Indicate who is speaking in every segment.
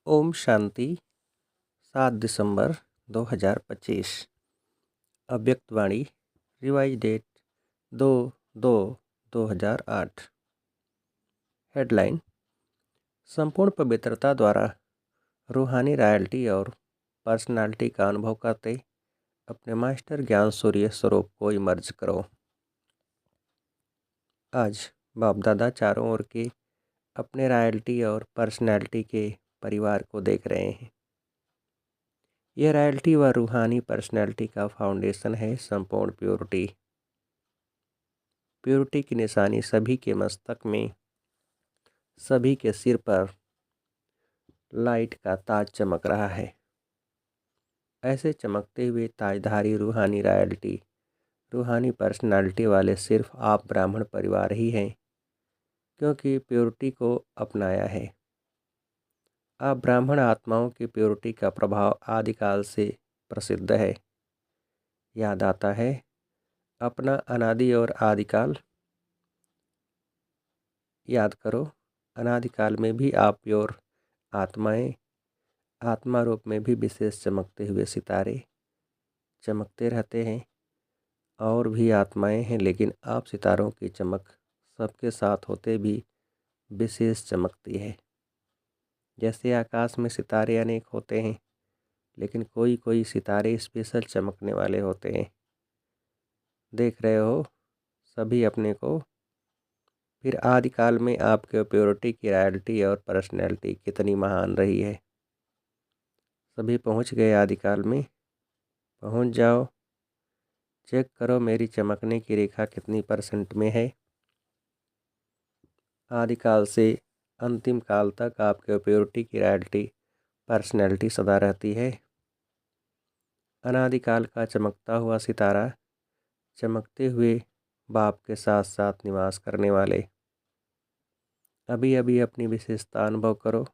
Speaker 1: ओम शांति। 7 दिसंबर 2025। अव्यक्त वाणी। Revise date 2/2/2008। Headline. संपूर्ण पवित्रता द्वारा रूहानी रॉयल्टी और पर्सनालिटी का अनुभव करते अपने मास्टर ज्ञान सूर्य स्वरूप को इमर्ज करो। आज बाप दादा चारों ओर के अपने रॉयल्टी और पर्सनालिटी के परिवार को देख रहे हैं। यह रॉयल्टी व रूहानी पर्सनैलिटी का फाउंडेशन है संपूर्ण प्योरिटी। प्योरिटी की निशानी सभी के मस्तक में, सभी के सिर पर लाइट का ताज चमक रहा है। ऐसे चमकते हुए ताजधारी रूहानी रॉयल्टी, रूहानी पर्सनैलिटी वाले सिर्फ आप ब्राह्मण परिवार ही हैं, क्योंकि प्योरिटी को अपनाया है। आप ब्राह्मण आत्माओं की प्योरिटी का प्रभाव आदिकाल से प्रसिद्ध है। याद आता है अपना अनादि और आदिकाल। याद करो, अनादिकाल में भी आप प्योर आत्माएं, आत्मा रूप में भी विशेष चमकते हुए सितारे चमकते रहते हैं। और भी आत्माएं हैं, लेकिन आप सितारों की चमक सबके साथ होते भी विशेष चमकती है। जैसे आकाश में सितारे अनेक होते हैं, लेकिन कोई कोई सितारे स्पेशल चमकने वाले होते हैं। देख रहे हो सभी अपने को। फिर आदिकाल में आपके प्योरिटी की रॉयल्टी और पर्सनैलिटी कितनी महान रही है। सभी पहुंच गए आदिकाल में। पहुंच जाओ। चेक करो मेरी चमकने की रेखा कितनी % में है। आदिकाल से अंतिम काल तक आपके प्योरिटी की रॉयल्टी पर्सनैलिटी सदा रहती है। अनादिकाल का चमकता हुआ सितारा, चमकते हुए बाप के साथ साथ निवास करने वाले। अभी अभी अपनी विशेषता अनुभव करो।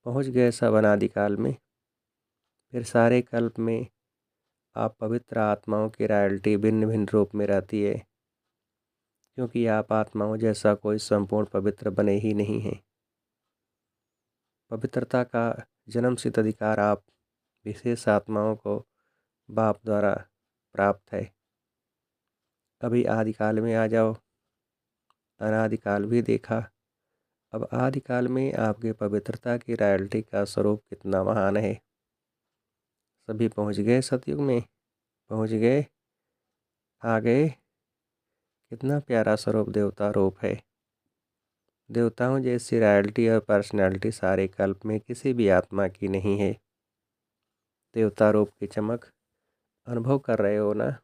Speaker 1: पहुंच गए सब अनादिकाल में। फिर सारे कल्प में आप पवित्र आत्माओं की रॉयल्टी भिन्न भिन्न रूप में रहती है, क्योंकि आप आत्माओं जैसा कोई संपूर्ण पवित्र बने ही नहीं हैं। पवित्रता का जन्मसिद्ध अधिकार आप विशेष आत्माओं को बाप द्वारा प्राप्त है। अभी आदिकाल में आ जाओ। अनादिकाल भी देखा, अब आदिकाल में आपके पवित्रता की रॉयल्टी का स्वरूप कितना महान है। सभी पहुंच गए सतयुग में। पहुंच गए, आ गए। कितना प्यारा स्वरूप देवता रूप है। देवताओं जैसी रॉयल्टी और पर्सनैलिटी सारे कल्प में किसी भी आत्मा की नहीं है। देवता रूप की चमक अनुभव कर रहे हो ना।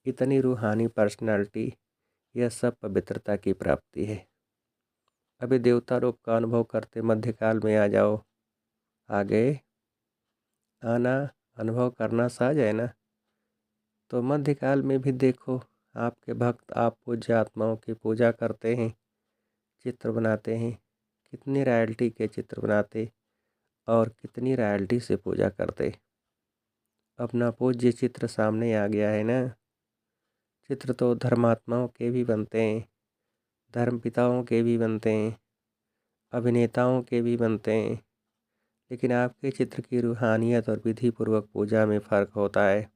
Speaker 1: इतनी रूहानी पर्सनैलिटी, यह सब पवित्रता की प्राप्ति है। अभी देवता रूप का अनुभव करते मध्यकाल में आ जाओ। आ गए। आना, अनुभव करना सहज है ना। तो मध्यकाल में भी देखो, आपके भक्त आप पूज्य आत्माओं की पूजा करते हैं, चित्र बनाते हैं। कितनी रॉयल्टी के चित्र बनाते और कितनी रॉयल्टी से पूजा करते। अपना पूज्य चित्र सामने आ गया है ना। चित्र तो धर्मात्माओं के भी बनते हैं, धर्मपिताओं के भी बनते हैं, अभिनेताओं के भी बनते हैं, लेकिन आपके चित्र की रूहानियत और विधि पूर्वक पूजा में फ़र्क होता है।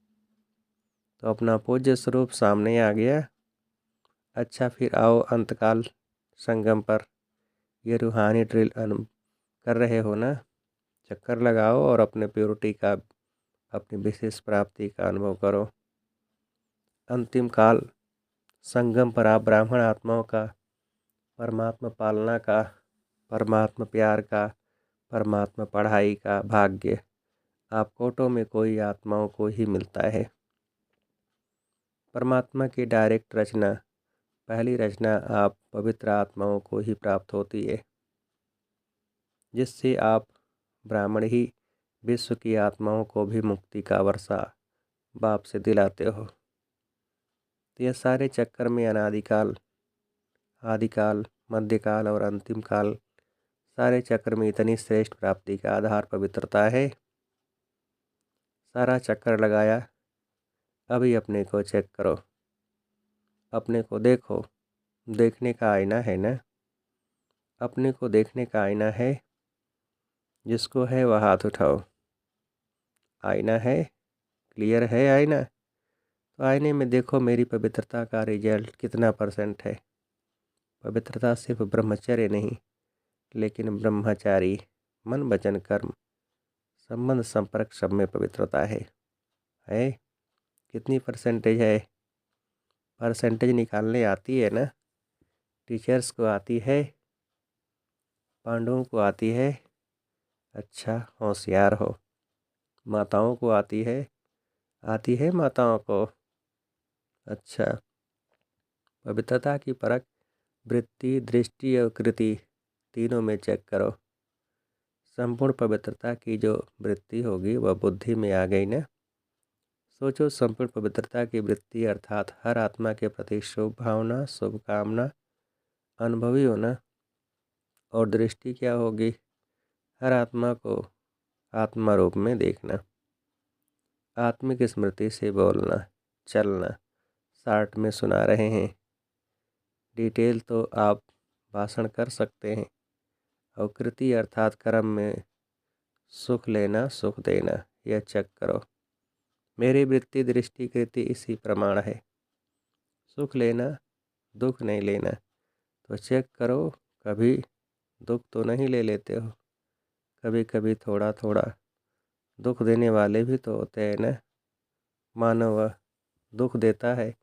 Speaker 1: तो अपना पूज्य स्वरूप सामने आ गया। अच्छा, फिर आओ अंतकाल संगम पर। ये रूहानी ड्रिल कर रहे हो ना। चक्कर लगाओ और अपने प्योरिटी का, अपनी विशेष प्राप्ति का अनुभव करो। अंतिम काल संगम पर आप ब्राह्मण आत्माओं का, परमात्मा पालना का, परमात्मा प्यार का, परमात्मा पढ़ाई का भाग्य आप कोटों में कोई आत्माओं को ही मिलता है। परमात्मा की डायरेक्ट रचना, पहली रचना आप पवित्र आत्माओं को ही प्राप्त होती है, जिससे आप ब्राह्मण ही विश्व की आत्माओं को भी मुक्ति का वर्षा बाप से दिलाते हो। तो यह सारे चक्कर में अनादिकाल, आदिकाल, मध्यकाल और अंतिम काल, सारे चक्र में इतनी श्रेष्ठ प्राप्ति का आधार पवित्रता है। सारा चक्कर लगाया। अभी अपने को चेक करो, अपने को देखो। देखने का आईना है ना। अपने को देखने का आईना है। जिसको है वह हाथ उठाओ। आईना है, क्लियर है आईना? तो आईने में देखो मेरी पवित्रता का रिजल्ट कितना परसेंट है। पवित्रता सिर्फ ब्रह्मचर्य नहीं, लेकिन ब्रह्मचारी मन वचन कर्म संबंध संपर्क सब में पवित्रता है? कितनी परसेंटेज है? परसेंटेज निकालने आती है ना? टीचर्स को आती है, पांडवों को आती है। अच्छा, होशियार हो। माताओं को आती है माताओं को। अच्छा, पवित्रता की परख वृत्ति, दृष्टि और कृति तीनों में चेक करो। संपूर्ण पवित्रता की जो वृत्ति होगी वह बुद्धि में आ गई ना। सोचो, संपूर्ण पवित्रता की वृत्ति अर्थात हर आत्मा के प्रति शुभ भावना, शुभकामना अनुभवी होना। और दृष्टि क्या होगी? हर आत्मा को आत्मा रूप में देखना, आत्मिक स्मृति से बोलना चलना। शार्ट में सुना रहे हैं, डिटेल तो आप भाषण कर सकते हैं। और कृति अर्थात कर्म में सुख लेना, सुख देना, यह चेक करो। मेरी वृत्ति, दृष्टि, कृति इसी प्रमाण है। सुख लेना, दुख नहीं लेना। तो चेक करो, कभी दुख तो नहीं ले लेते हो? कभी कभी थोड़ा थोड़ा दुख देने वाले भी तो होते हैं ना। मानो वह दुख देता है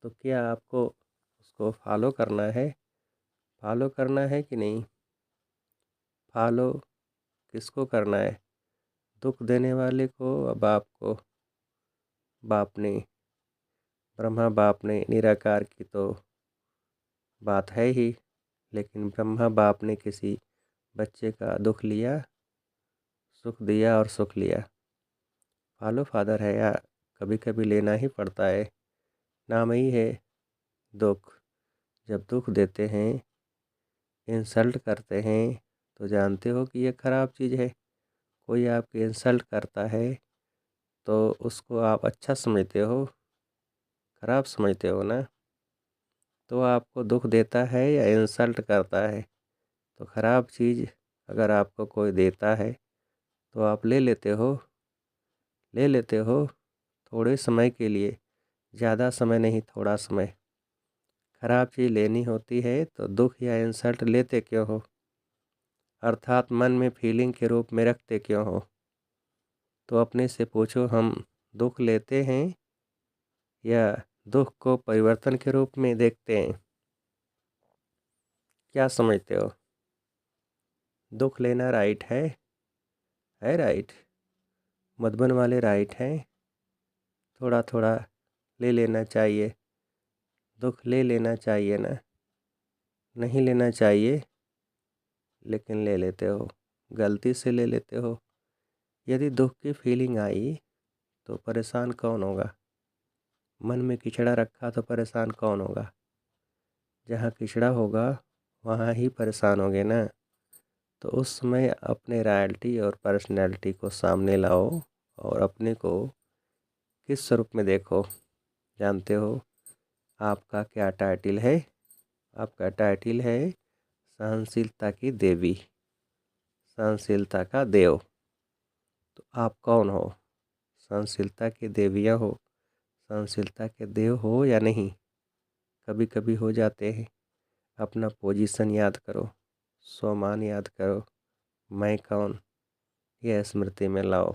Speaker 1: तो क्या आपको उसको फॉलो करना है? फॉलो करना है कि नहीं? फॉलो किसको करना है? दुख देने वाले को, बाप को? बाप ने, ब्रह्मा बाप ने, निराकार की तो बात है ही। लेकिन ब्रह्मा बाप ने किसी बच्चे का दुख लिया, सुख दिया और सुख लिया। फॉलो फादर है या कभी कभी लेना ही पड़ता है। नाम ही है दुख। जब दुख देते हैं, इंसल्ट करते हैं, तो जानते हो कि यह खराब चीज़ है। कोई आपकी इंसल्ट करता है तो उसको आप अच्छा समझते हो, खराब समझते हो ना? तो आपको दुख देता है या इंसल्ट करता है? तो ख़राब चीज़ अगर आपको कोई देता है तो आप ले लेते हो, ले लेते हो थोड़े समय के लिए, ज़्यादा समय नहीं, थोड़ा समय। ख़राब चीज़ लेनी होती है तो दुख या इंसल्ट लेते क्यों हो? अर्थात मन में फीलिंग के रूप में रखते क्यों हो? तो अपने से पूछो, हम दुख लेते हैं या दुख को परिवर्तन के रूप में देखते हैं? क्या समझते हो? दुख लेना राइट है? है राइट? मधुबन वाले राइट हैं? थोड़ा थोड़ा ले लेना चाहिए, दुख ले लेना चाहिए ना? नहीं लेना चाहिए, लेकिन ले लेते हो, गलती से ले लेते हो। यदि दुख की फीलिंग आई तो परेशान कौन होगा? मन में किचड़ा रखा तो परेशान कौन होगा? जहाँ किचड़ा होगा वहाँ ही परेशान होगे ना। तो उस समय अपने रॉयल्टी और पर्सनैलिटी को सामने लाओ और अपने को किस स्वरूप में देखो। जानते हो आपका क्या टाइटल है? आपका टाइटल है सहनशीलता की देवी, सहनशीलता का देव। तो आप कौन हो? सहनशीलता की देवियाँ हो, सहनशीलता के देव हो या नहीं? कभी कभी हो जाते हैं। अपना पोजीशन याद करो, स्वमान याद करो, मैं कौन, यह स्मृति में लाओ।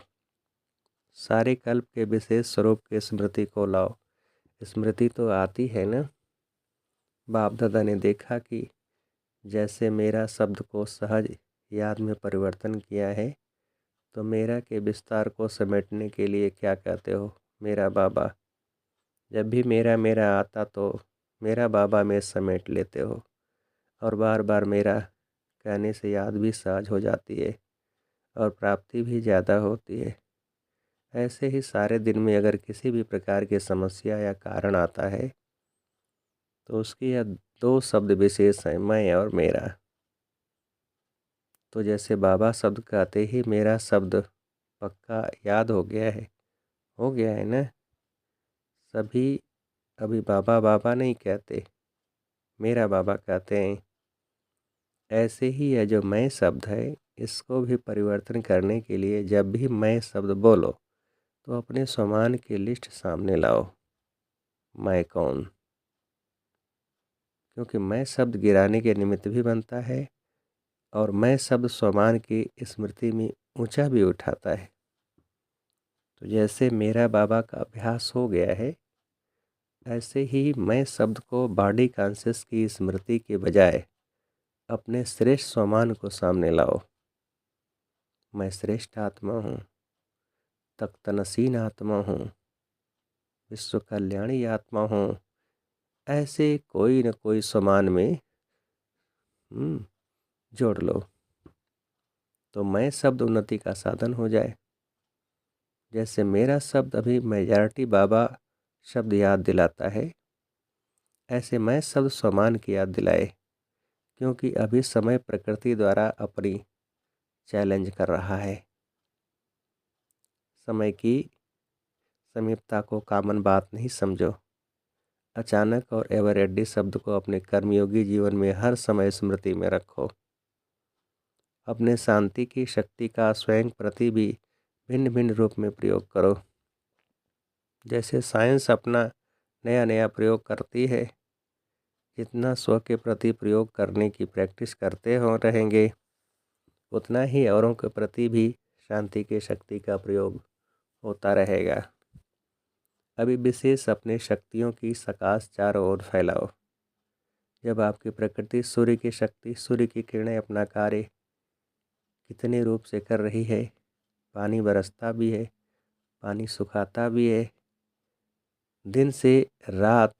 Speaker 1: सारे कल्प के विशेष स्वरूप के स्मृति को लाओ। स्मृति तो आती है ना। बाप दादा ने देखा कि जैसे मेरा शब्द को सहज याद में परिवर्तन किया है, तो मेरा के विस्तार को समेटने के लिए क्या कहते हो? मेरा बाबा। जब भी मेरा मेरा आता तो मेरा बाबा में समेट लेते हो, और बार बार मेरा कहने से याद भी सहज हो जाती है और प्राप्ति भी ज़्यादा होती है। ऐसे ही सारे दिन में अगर किसी भी प्रकार की समस्या या कारण आता है तो उसकी यह दो शब्द विशेष हैं, मैं और मेरा। तो जैसे बाबा शब्द कहते ही मेरा शब्द पक्का याद हो गया है, हो गया है ना? सभी अभी बाबा बाबा नहीं कहते, मेरा बाबा कहते हैं। ऐसे ही यह जो मैं शब्द है, इसको भी परिवर्तन करने के लिए जब भी मैं शब्द बोलो तो अपने स्वमान की लिस्ट सामने लाओ। मैं कौन? क्योंकि मैं शब्द गिराने के निमित्त भी बनता है और मैं शब्द स्वमान की स्मृति में ऊंचा भी उठाता है। तो जैसे मेरा बाबा का अभ्यास हो गया है, ऐसे ही मैं शब्द को बॉडी कॉन्शियस की स्मृति के बजाय अपने श्रेष्ठ स्वमान को सामने लाओ। मैं श्रेष्ठ आत्मा हूँ, तख्तनशीन आत्मा हूँ, विश्व कल्याणी आत्मा हूँ। ऐसे कोई न कोई स्वमान में जोड़ लो तो मैं शब्द उन्नति का साधन हो जाए। जैसे मेरा शब्द अभी मेजॉरिटी बाबा शब्द याद दिलाता है, ऐसे मैं शब्द स्वमान की याद दिलाए, क्योंकि अभी समय प्रकृति द्वारा अपनी चैलेंज कर रहा है। समय की समीपता को कॉमन बात नहीं समझो। अचानक और एवरेडी शब्द को अपने कर्मयोगी जीवन में हर समय स्मृति में रखो। अपने शांति की शक्ति का स्वयं प्रति भी भिन्न भिन्न रूप में प्रयोग करो। जैसे साइंस अपना नया नया प्रयोग करती है, जितना स्व के प्रति प्रयोग करने की प्रैक्टिस करते हो रहेंगे, उतना ही औरों के प्रति भी शांति की शक्ति का प्रयोग होता रहेगा। अभी विशेष अपने शक्तियों की सकाश चारों ओर फैलाओ। जब आपकी प्रकृति सूर्य की शक्ति, सूर्य की किरणें अपना कार्य कितने रूप से कर रही है, पानी बरसता भी है, पानी सुखाता भी है, दिन से रात,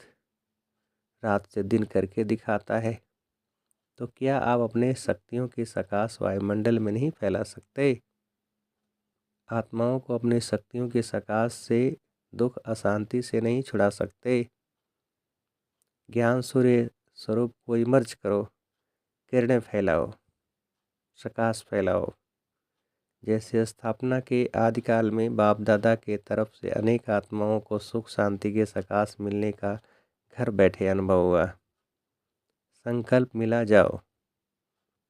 Speaker 1: रात से दिन करके दिखाता है, तो क्या आप अपने शक्तियों की सकाश वायुमंडल में नहीं फैला सकते? आत्माओं को अपनी शक्तियों की सकाश से, दुख अशांति से नहीं छुड़ा सकते? ज्ञान सूर्य स्वरूप को इमर्ज करो, किरणें फैलाओ, प्रकाश फैलाओ। जैसे स्थापना के आदिकाल में बाप दादा के तरफ से अनेक आत्माओं को सुख शांति के सकाश मिलने का घर बैठे अनुभव हुआ। संकल्प मिला जाओ।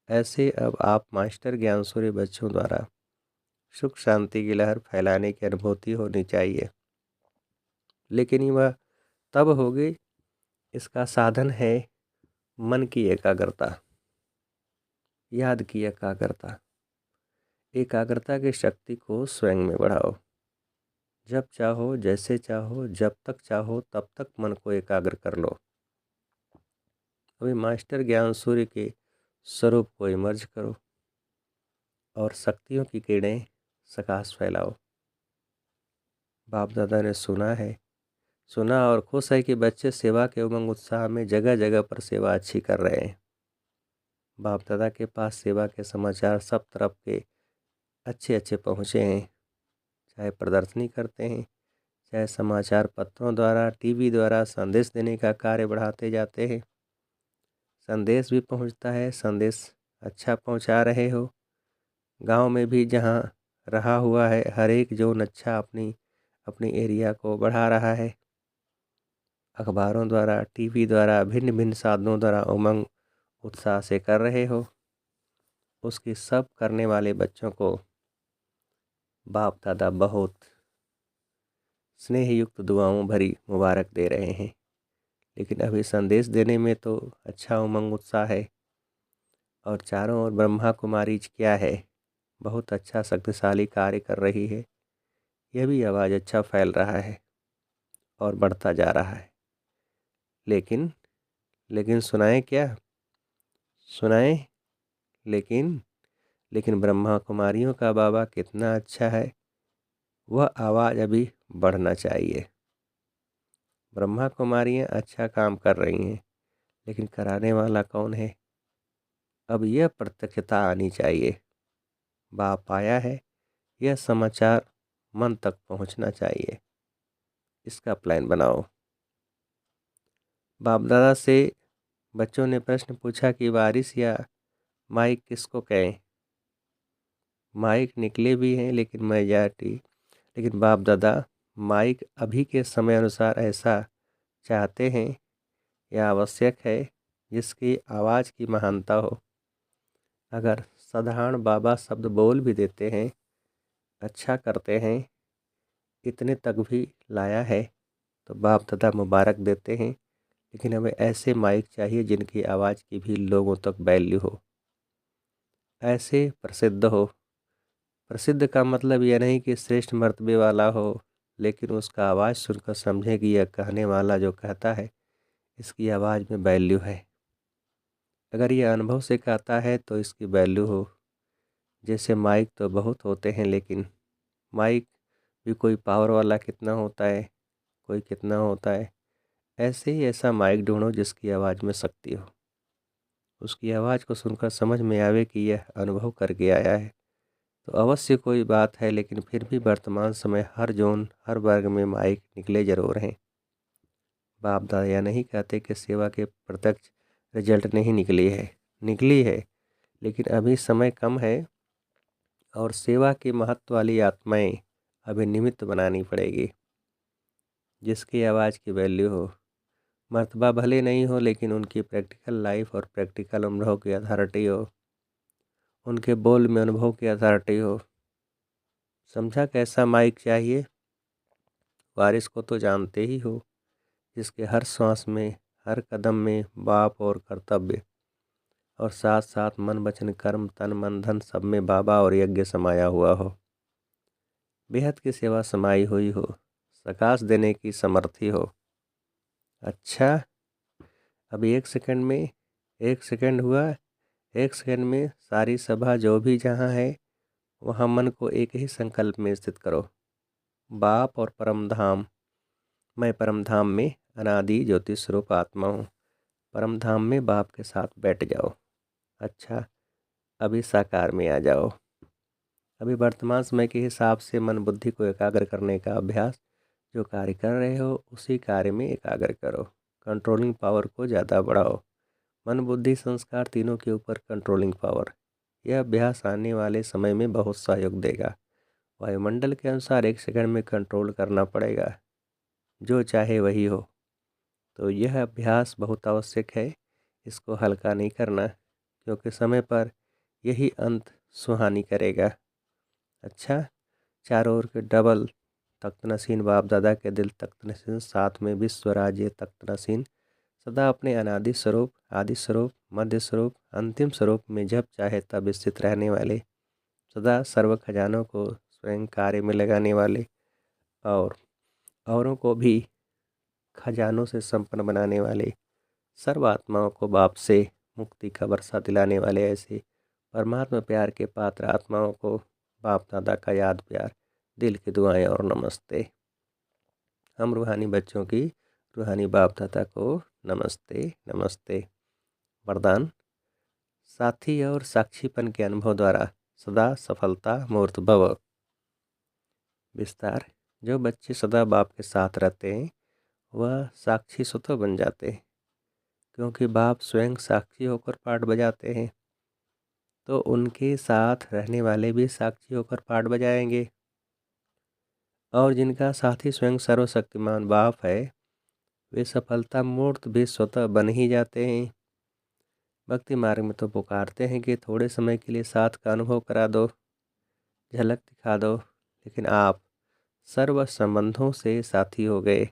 Speaker 1: ऐसे अब आप मास्टर ज्ञान सूर्य बच्चों द्वारा सुख शांति की लहर फैलाने की अनुभूति होनी चाहिए। लेकिन वह तब होगी, इसका साधन है मन की एकाग्रता, याद की एकाग्रता। एकाग्रता की शक्ति को स्वयं में बढ़ाओ। जब चाहो, जैसे चाहो, जब तक चाहो तब तक मन को एकाग्र कर लो। अभी मास्टर ज्ञान सूर्य के स्वरूप को इमर्ज करो और शक्तियों की किरणें सकाश फैलाओ। बाप दादा ने सुना और खुश है कि बच्चे सेवा के उमंग उत्साह में जगह जगह पर सेवा अच्छी कर रहे हैं। बाप दादा के पास सेवा के समाचार सब तरफ के अच्छे अच्छे पहुँचे हैं। चाहे प्रदर्शनी करते हैं, चाहे समाचार पत्रों द्वारा, टीवी द्वारा संदेश देने का कार्य बढ़ाते जाते हैं। संदेश भी पहुंचता है, संदेश अच्छा पहुंचा रहे हो। गांव में भी जहां रहा हुआ है, हर एक जोन अच्छा अपनी एरिया को बढ़ा रहा है। अखबारों द्वारा, टीवी द्वारा, भिन्न भिन्न साधनों द्वारा उमंग उत्साह से कर रहे हो। उसकी सब करने वाले बच्चों को बाप दादा बहुत स्नेह युक्त दुआओं भरी मुबारक दे रहे हैं। लेकिन अभी संदेश देने में तो अच्छा उमंग उत्साह है। और चारों ओर ब्रह्मा कुमारी क्या है, बहुत अच्छा शक्तिशाली कार्य कर रही है। यह भी आवाज़ अच्छा फैल रहा है और बढ़ता जा रहा है। लेकिन सुनाएं क्या? सुनाएं। लेकिन ब्रह्मा कुमारियों का बाबा कितना अच्छा है, वह आवाज़ अभी बढ़ना चाहिए। ब्रह्मा कुमारियाँ अच्छा काम कर रही हैं, लेकिन कराने वाला कौन है? अब यह प्रत्यक्षता आनी चाहिए। बाप आया है, यह समाचार मन तक पहुंचना चाहिए। इसका प्लान बनाओ। बाप दादा से बच्चों ने प्रश्न पूछा कि वारिस या माइक किसको कहें। माइक निकले भी हैं, लेकिन लेकिन बाप दादा माइक अभी के समय अनुसार ऐसा चाहते हैं या आवश्यक है जिसकी आवाज़ की महानता हो। अगर साधारण बाबा शब्द बोल भी देते हैं, अच्छा करते हैं, इतने तक भी लाया है तो बाप दादा मुबारक देते हैं। लेकिन हमें ऐसे माइक चाहिए जिनकी आवाज़ की भी लोगों तक वैल्यू हो, ऐसे प्रसिद्ध हो। प्रसिद्ध का मतलब यह नहीं कि श्रेष्ठ मर्तबे वाला हो, लेकिन उसका आवाज़ सुनकर समझे कि यह कहने वाला जो कहता है इसकी आवाज़ में वैल्यू है। अगर यह अनुभव से कहता है तो इसकी वैल्यू हो। जैसे माइक तो बहुत होते हैं, लेकिन माइक भी कोई पावर वाला कितना होता है, कोई कितना होता है। ऐसे ही ऐसा माइक ढूंढो जिसकी आवाज़ में शक्ति हो, उसकी आवाज़ को सुनकर समझ में आवे कि यह अनुभव करके आया है। तो अवश्य कोई बात है, लेकिन फिर भी वर्तमान समय हर जोन हर वर्ग में माइक निकले जरूर हैं। बाप दादा यह नहीं कहते कि सेवा के प्रत्यक्ष रिजल्ट नहीं निकली है, लेकिन अभी समय कम है और सेवा के महत्व वाली आत्माएं अभी निमित्त बनानी पड़ेगी, जिसकी आवाज़ की वैल्यू हो। मर्तबा भले नहीं हो, लेकिन उनकी प्रैक्टिकल लाइफ और प्रैक्टिकल अनुभव की अथॉरिटी हो, उनके बोल में अनुभव की अथॉरिटी हो। समझा कैसा माइक चाहिए? वारिस को तो जानते ही हो, जिसके हर श्वास में, हर कदम में बाप और कर्तव्य, और साथ साथ मन वचन कर्म तन मन धन सब में बाबा और यज्ञ समाया हुआ हो। बेहद की सेवा समाई हुई हो, प्रकाश देने की समर्थी हो। अच्छा, अभी एक सेकंड हुआ। एक सेकंड में सारी सभा जो भी जहाँ है वहाँ मन को एक ही संकल्प में स्थित करो। बाप और परम धाम। मैं परम धाम में अनादि ज्योति स्वरूप आत्मा हूँ। परम धाम में बाप के साथ बैठ जाओ। अच्छा, अभी साकार में आ जाओ। अभी वर्तमान समय के हिसाब से मन बुद्धि को एकाग्र करने का अभ्यास, जो कार्य कर रहे हो उसी कार्य में एकाग्र करो। कंट्रोलिंग पावर को ज़्यादा बढ़ाओ। मन बुद्धि संस्कार तीनों के ऊपर कंट्रोलिंग पावर। यह अभ्यास आने वाले समय में बहुत सहयोग देगा। वायुमंडल के अनुसार एक सेकंड में कंट्रोल करना पड़ेगा, जो चाहे वही हो। तो यह अभ्यास बहुत आवश्यक है, इसको हल्का नहीं करना, क्योंकि समय पर यही अंत सुहानी करेगा। अच्छा, चारों ओर के डबल तख्त नसीन बाप दादा के दिल तख्त नसीन, साथ में विश्व राज्य तख्त नसीन, सदा अपने अनादि स्वरूप, आदि स्वरूप, मध्य स्वरूप, अंतिम स्वरूप में जब चाहे तब स्थित रहने वाले, सदा सर्व खजानों को स्वयं कार्य में लगाने वाले और औरों को भी खजानों से संपन्न बनाने वाले, सर्व आत्माओं को बाप से मुक्ति का वर्षा दिलाने वाले ऐसे परमात्मा प्यार के पात्र आत्माओं को बाप दादा का याद प्यार, दिल की दुआएं और नमस्ते। हम रूहानी बच्चों की रूहानी बाप दादा को नमस्ते नमस्ते। वरदान: साथी और साक्षीपन के अनुभव द्वारा सदा सफलता मूर्त भव। विस्तार: जो बच्चे सदा बाप के साथ रहते हैं वह साक्षी स्वतः बन जाते हैं, क्योंकि बाप स्वयं साक्षी होकर पाठ बजाते हैं, तो उनके साथ रहने वाले भी साक्षी होकर पाठ बजाएंगे। और जिनका साथी स्वयं सर्वशक्तिमान बाप है, वे सफलता मूर्त भी स्वतः बन ही जाते हैं। भक्ति मार्ग में तो पुकारते हैं कि थोड़े समय के लिए साथ का अनुभव करा दो, झलक दिखा दो, लेकिन आप सर्व संबंधों से साथी हो गए,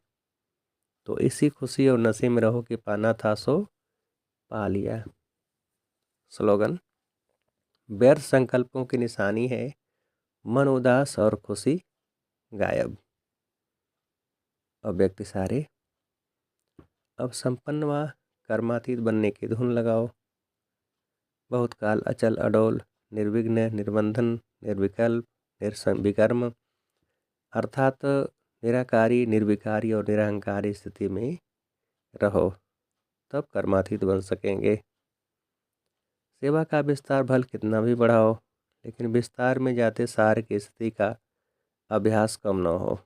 Speaker 1: तो इसी खुशी और नशे में रहो कि पाना था सो पा लिया। स्लोगन: व्यर्थ संकल्पों की निशानी है मन उदास और खुशी गायब। अब व्यक्ति सारे अब संपन्न व कर्मातीत बनने की धुन लगाओ। बहुत काल अचल अडोल निर्विघ्न निर्बंधन निर्विकल्प विकर्म अर्थात निराकारी निर्विकारी और निरहंकारी स्थिति में रहो, तब कर्मातीत बन सकेंगे। सेवा का विस्तार भल कितना भी बढ़ाओ, लेकिन विस्तार में जाते सार की स्थिति का अभ्यास कम न हो।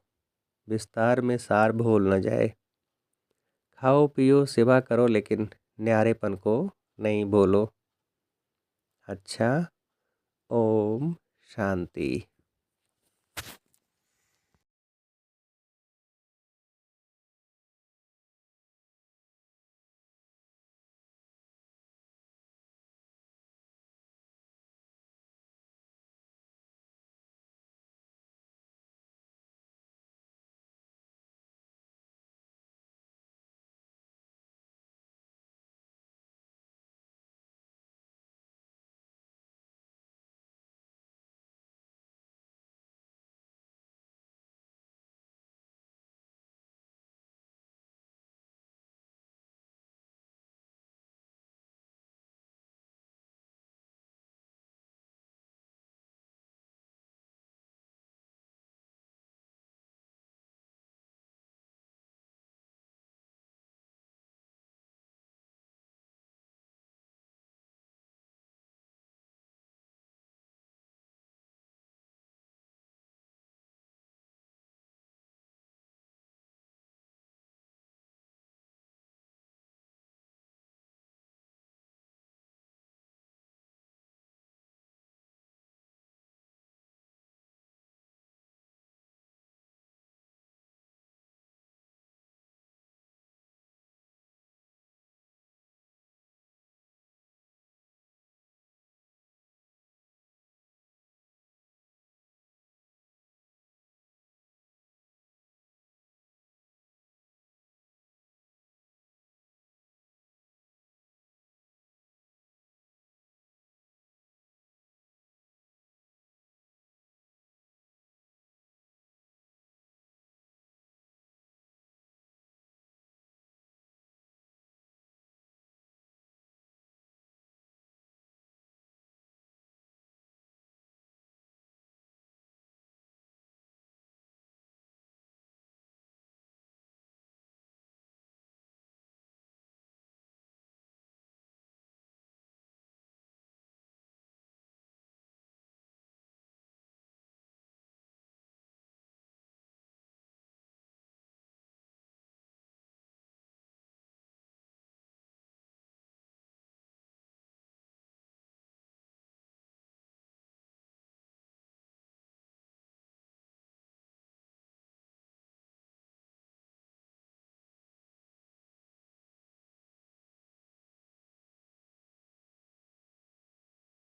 Speaker 1: विस्तार में सार भूल न जाए। खाओ पियो सेवा करो, लेकिन न्यारेपन को नहीं भूलो। अच्छा, ओम शांति।